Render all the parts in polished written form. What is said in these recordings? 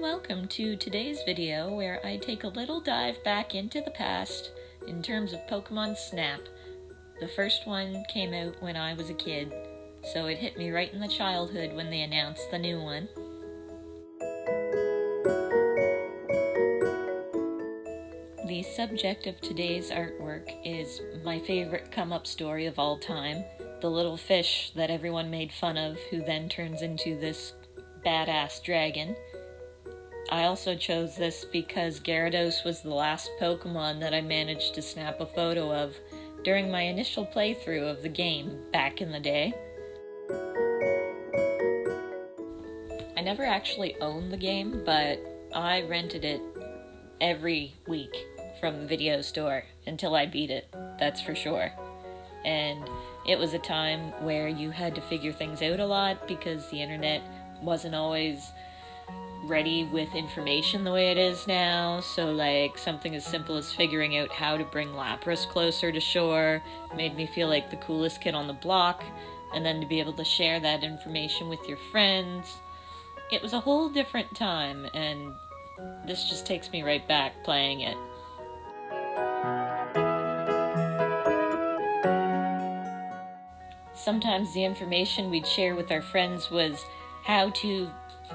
welcome to today's video where I take a little dive back into the past in terms of Pokemon Snap. The first one came out when I was a kid, so it hit me right in the childhood when they announced the new one. The subject of today's artwork is my favorite come-up story of all time, the little fish that everyone made fun of who then turns into this badass dragon. I also chose this because Gyarados was the last Pokemon that I managed to snap a photo of during my initial playthrough of the game back in the day. I never actually owned the game, but I rented it every week from the video store until I beat it, that's for sure. And it was a time where you had to figure things out a lot because the internet wasn't always ready with information the way it is now, so like something as simple as figuring out how to bring Lapras closer to shore made me feel like the coolest kid on the block, and then to be able to share that information with your friends. It was a whole different time, and this just takes me right back playing it. Sometimes the information we'd share with our friends was how to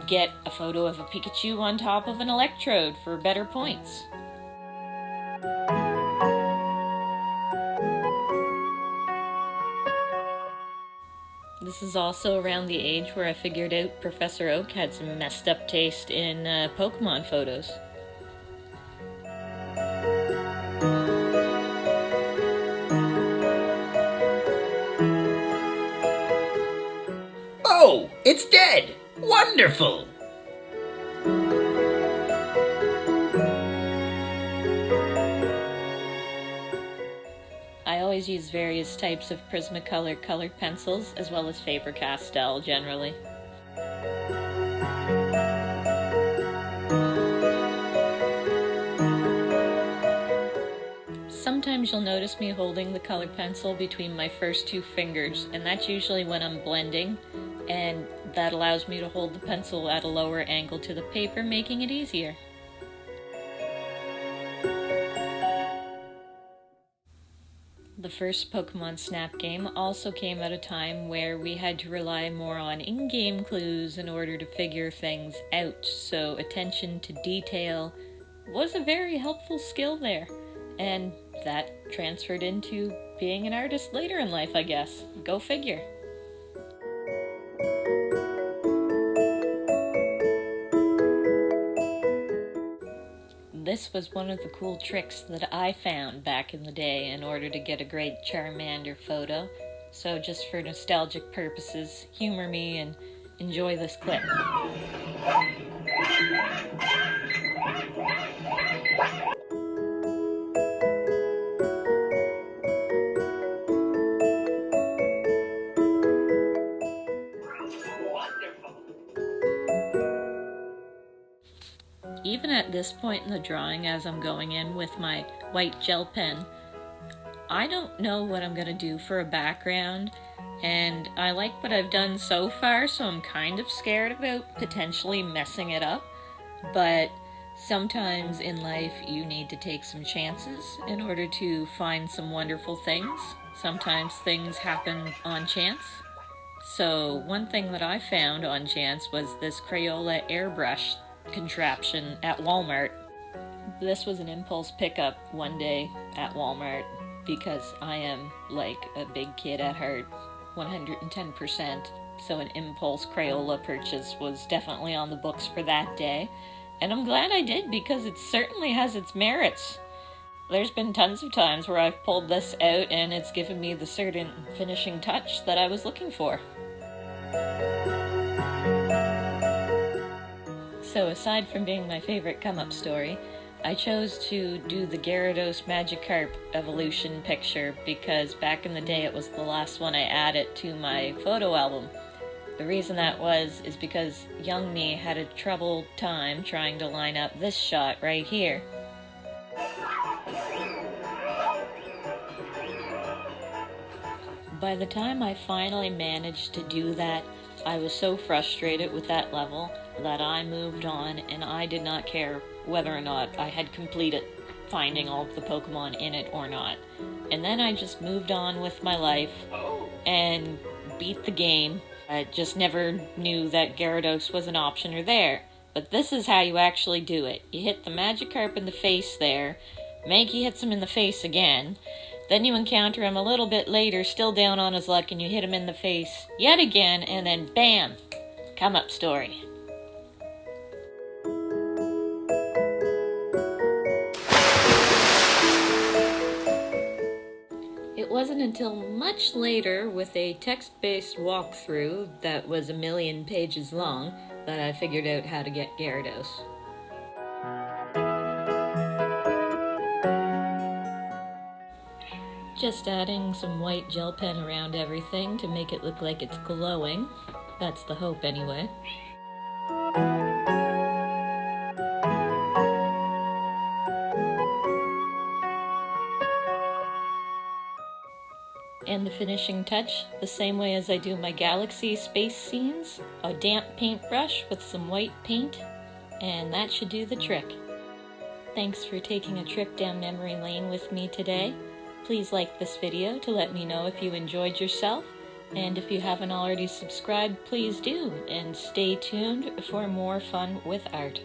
get a photo of a Pikachu on top of an electrode for better points. This is also around the age where I figured out Professor Oak had some messed up taste in Pokemon photos. Oh, it's dead! Wonderful! I always use various types of Prismacolor colored pencils, as well as Faber-Castell generally. Sometimes you'll notice me holding the colored pencil between my first two fingers, and that's usually when I'm blending, and that allows me to hold the pencil at a lower angle to the paper, making it easier. The first Pokemon Snap game also came at a time where we had to rely more on in-game clues in order to figure things out, so attention to detail was a very helpful skill there, and that transferred into being an artist later in life, I guess. Go figure. This was one of the cool tricks that I found back in the day in order to get a great Charmander photo. So just for nostalgic purposes, humor me and enjoy this clip. Even at this point in the drawing, as I'm going in with my white gel pen, I don't know what I'm going to do for a background, and I like what I've done so far, so I'm kind of scared about potentially messing it up, but sometimes in life you need to take some chances in order to find some wonderful things. Sometimes things happen on chance. So one thing that I found on chance was this Crayola airbrush contraption at Walmart. This was an impulse pickup one day at Walmart because I am like a big kid at heart, 110%, so an impulse Crayola purchase was definitely on the books for that day, and I'm glad I did because it certainly has its merits. There's been tons of times where I've pulled this out and it's given me the certain finishing touch that I was looking for. So aside from being my favorite come-up story, I chose to do the Gyarados Magikarp evolution picture because back in the day it was the last one I added to my photo album. The reason that is because young me had a troubled time trying to line up this shot right here. By the time I finally managed to do that, I was so frustrated with that level, that I moved on and I did not care whether or not I had completed finding all of the Pokemon in it or not. And then I just moved on with my life and beat the game. I just never knew that Gyarados was an option or there. But this is how you actually do it. You hit the Magikarp in the face there, Mankey hits him in the face again, then you encounter him a little bit later, still down on his luck, and you hit him in the face yet again, and then bam! Come up story. It wasn't until much later, with a text-based walkthrough that was 1,000,000 pages long, that I figured out how to get Gyarados. Just adding some white gel pen around everything to make it look like it's glowing. That's the hope anyway. And the finishing touch, the same way as I do my galaxy space scenes, a damp paintbrush with some white paint, and that should do the trick. Thanks for taking a trip down memory lane with me today. Please like this video to let me know if you enjoyed yourself, and if you haven't already subscribed, please do, and stay tuned for more fun with art.